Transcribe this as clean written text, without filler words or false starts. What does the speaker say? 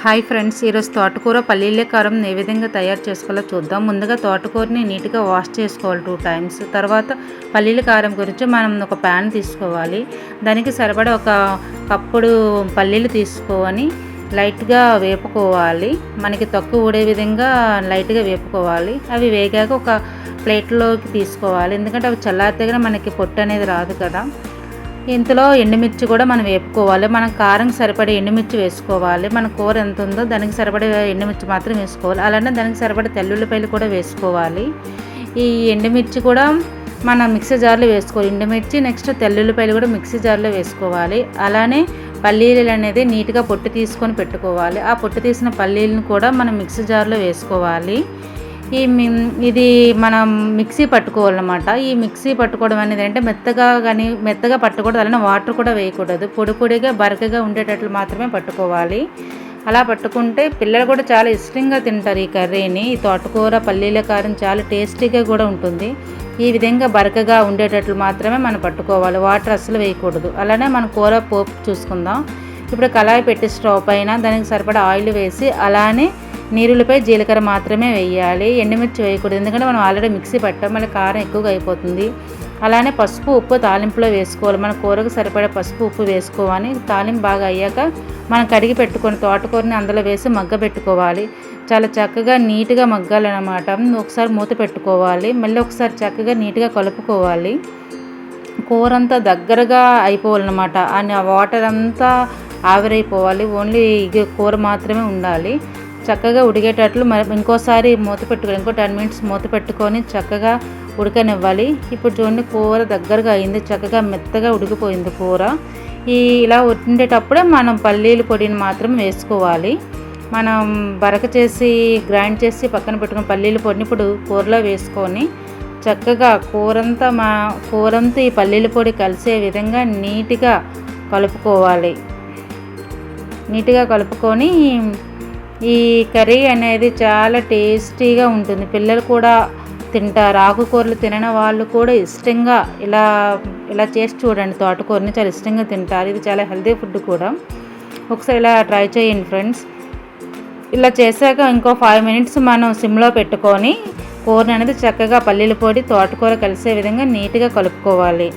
Hi friends, ఈరోజు తోటకూర పల్లీల కారం ఏ విధంగా తయారు చేసుకోవాలో చూద్దాం. ముందుగా తోటకూరని నీట్గా వాష్ చేసుకోవాలి 2 టైమ్స్. తర్వాత పల్లీల కారం గురించి మనం ఒక ప్యాన్ తీసుకోవాలి. దానికి సరిపడా ఒక కప్పుడు పల్లీలు తీసుకొని లైట్గా వేపుకోవాలి. మనకి తక్కువ ఊడే విధంగా లైట్గా వేపుకోవాలి. అవి వేగాక ఒక ప్లేట్లోకి తీసుకోవాలి. ఎందుకంటే అవి చల్లారితే మనకి పొట్టు అనేది రాదు కదా. ఇంతలో ఎండుమిర్చి కూడా మనం వేపుకోవాలి. మనం కారం సరిపడే ఎండుమిర్చి వేసుకోవాలి. మన కూర ఎంత ఉందో దానికి సరిపడే ఎండుమిర్చి మాత్రం వేసుకోవాలి. అలానే దానికి సరిపడే తెల్లుల్లిపాయలు కూడా వేసుకోవాలి. ఈ ఎండుమిర్చి కూడా మనం మిక్సీ జార్లో వేసుకోవాలి. ఎండుమిర్చి నెక్స్ట్ తెల్లుల్లిపాయలు కూడా మిక్సీ జార్లో వేసుకోవాలి. అలానే పల్లీలు అనేది నీట్గా పొట్టు తీసుకొని పెట్టుకోవాలి. ఆ పొట్టు తీసిన పల్లీలను కూడా మనం మిక్సీ జార్లో వేసుకోవాలి. ఇది మనం మిక్సీ పట్టుకోవాలన్నమాట. ఈ మిక్సీ పట్టుకోవడం అనేది అంటే మెత్తగా పట్టకూడదు. అలానే వాటర్ కూడా వేయకూడదు. పొడి పొడిగా బరకగా ఉండేటట్లు మాత్రమే పట్టుకోవాలి. అలా పట్టుకుంటే పిల్లలు కూడా చాలా ఇష్టంగా తింటారు ఈ కర్రీని. ఈ తోటకూర పల్లీల కారం చాలా టేస్టీగా కూడా ఉంటుంది. ఈ విధంగా బరకగా ఉండేటట్లు మాత్రమే మనం పట్టుకోవాలి. వాటర్ అస్సలు వేయకూడదు. అలానే మన కూర పోపు చూసుకుందాం. ఇప్పుడు కళాయి పెట్టి స్టవ్ పైన దానికి సరిపడా ఆయిల్ వేసి అలానే నీరులపై జీలకర్ర మాత్రమే వేయాలి. ఎండుమిర్చి వేయకూడదు. ఎందుకంటే మనం ఆల్రెడీ మిక్సీ పట్టాం, మళ్ళీ కారం ఎక్కువగా అయిపోతుంది. అలానే పసుపు ఉప్పు తాలింపులో వేసుకోవాలి. మన కూరకు సరిపడే పసుపు ఉప్పు వేసుకోవాలి. తాలింపు బాగా అయ్యాక మనం కడిగి పెట్టుకొని తోటకూరని అందులో వేసి మగ్గబెట్టుకోవాలి. చాలా చక్కగా నీట్గా మగ్గాలన్నమాట. ఒకసారి మూత పెట్టుకోవాలి. మళ్ళీ ఒకసారి చక్కగా నీట్గా కలుపుకోవాలి. కూర అంతా దగ్గరగా అయిపోవాలన్నమాట. ఆ వాటర్ అంతా ఆవిరైపోవాలి. ఓన్లీ కూర మాత్రమే ఉండాలి. చక్కగా ఉడికేటట్లు మరి ఇంకోసారి మూత పెట్టుకొని ఇంకో 10 మినిట్స్ మూత పెట్టుకొని చక్కగా ఉడకనివ్వాలి. ఇప్పుడు చూడండి, కూర దగ్గరగా అయింది. చక్కగా మెత్తగా ఉడికిపోయింది కూర. ఇలా ఉండేటప్పుడే మనం పల్లీల పొడిని మాత్రం వేసుకోవాలి. మనం బరక చేసి గ్రైండ్ చేసి పక్కన పెట్టుకున్న పల్లీల పొడిని ఇప్పుడు కూరలో వేసుకొని చక్కగా కూరంతా ఈ పల్లీల పొడి కలిసే విధంగా నీట్గా కలుపుకోవాలి. నీట్గా కలుపుకొని ఈ కర్రీ అనేది చాలా టేస్టీగా ఉంటుంది. పిల్లలు కూడా తింటారు. ఆకుకూరలు తినని వాళ్ళు కూడా ఇష్టంగా ఇలా చేసి చూడండి. తోటకూరని చాలా ఇష్టంగా తింటారు. ఇది చాలా హెల్తీ ఫుడ్ కూడా. ఒకసారి ఇలా ట్రై చేయండి ఫ్రెండ్స్. ఇలా చేశాక ఇంకో 5 మినిట్స్ మనం సిమ్లో పెట్టుకొని కూర అనేది చక్కగా పల్లీల పొడి తోటకూర కలిసే విధంగా నీట్గా కలుపుకోవాలి.